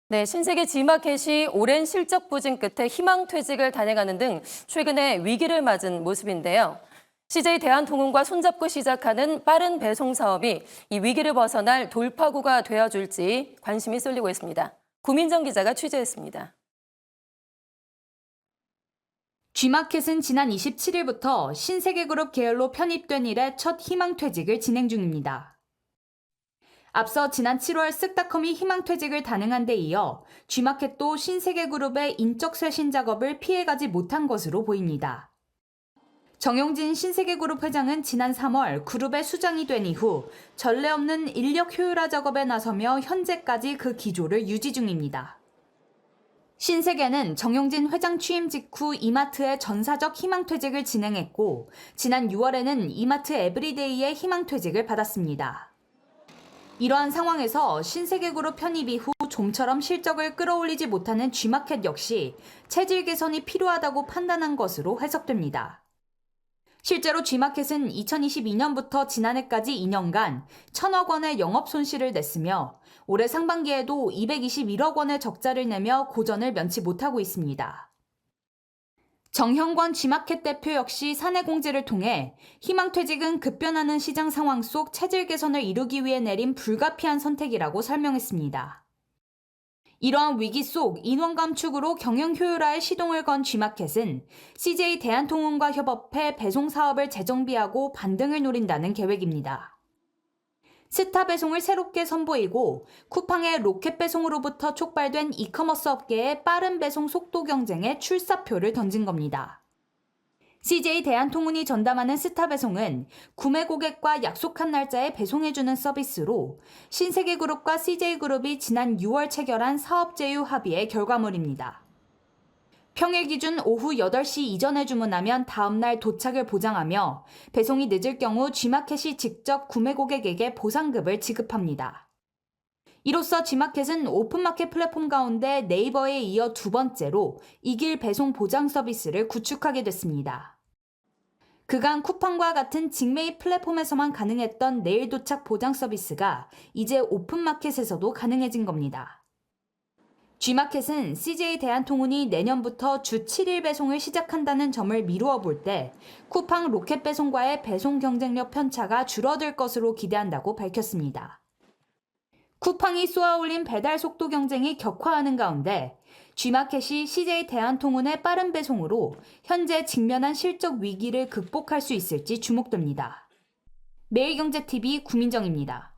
네, 신세계 G마켓이 오랜 실적 부진 끝에 희망퇴직을 단행하는 등 최근에 위기를 맞은 모습인데요. CJ 대한통운과 손잡고 시작하는 빠른 배송 사업이 이 위기를 벗어날 돌파구가 되어줄지 관심이 쏠리고 있습니다. 구민정 기자가 취재했습니다. G마켓은 지난 27일부터 신세계그룹 계열로 편입된 이래 첫 희망퇴직을 진행 중입니다. 앞서 지난 7월 쓱닷컴이 희망퇴직을 단행한 데 이어 G마켓도 신세계그룹의 인적 쇄신 작업을 피해가지 못한 것으로 보입니다. 정용진 신세계그룹 회장은 지난 3월 그룹의 수장이 된 이후 전례 없는 인력 효율화 작업에 나서며 현재까지 그 기조를 유지 중입니다. 신세계는 정용진 회장 취임 직후 이마트의 전사적 희망퇴직을 진행했고 지난 6월에는 이마트 에브리데이의 희망퇴직을 받았습니다. 이러한 상황에서 신세계그룹 편입 이후 좀처럼 실적을 끌어올리지 못하는 G마켓 역시 체질 개선이 필요하다고 판단한 것으로 해석됩니다. 실제로 G마켓은 2022년부터 지난해까지 2년간 1,000억 원의 영업 손실을 냈으며 올해 상반기에도 221억 원의 적자를 내며 고전을 면치 못하고 있습니다. 정형권 G마켓 대표 역시 사내 공지를 통해 희망퇴직은 급변하는 시장 상황 속 체질 개선을 이루기 위해 내린 불가피한 선택이라고 설명했습니다. 이러한 위기 속 인원 감축으로 경영 효율화에 시동을 건 G마켓은 CJ 대한통운과 협업해 배송 사업을 재정비하고 반등을 노린다는 계획입니다. 스타 배송을 새롭게 선보이고 쿠팡의 로켓 배송으로부터 촉발된 이커머스 업계의 빠른 배송 속도 경쟁에 출사표를 던진 겁니다. CJ 대한통운이 전담하는 스타 배송은 구매 고객과 약속한 날짜에 배송해주는 서비스로 신세계그룹과 CJ그룹이 지난 6월 체결한 사업제휴 합의의 결과물입니다. 평일 기준 오후 8시 이전에 주문하면 다음날 도착을 보장하며 배송이 늦을 경우 G마켓이 직접 구매 고객에게 보상급을 지급합니다. 이로써 G마켓은 오픈마켓 플랫폼 가운데 네이버에 이어 두 번째로 이길 배송 보장 서비스를 구축하게 됐습니다. 그간 쿠팡과 같은 직매입 플랫폼에서만 가능했던 내일 도착 보장 서비스가 이제 오픈마켓에서도 가능해진 겁니다. G마켓은 CJ 대한통운이 내년부터 주 7일 배송을 시작한다는 점을 미루어 볼 때 쿠팡 로켓 배송과의 배송 경쟁력 편차가 줄어들 것으로 기대한다고 밝혔습니다. 쿠팡이 쏘아올린 배달 속도 경쟁이 격화하는 가운데 G마켓이 CJ 대한통운의 빠른 배송으로 현재 직면한 실적 위기를 극복할 수 있을지 주목됩니다. 매일경제TV 구민정입니다.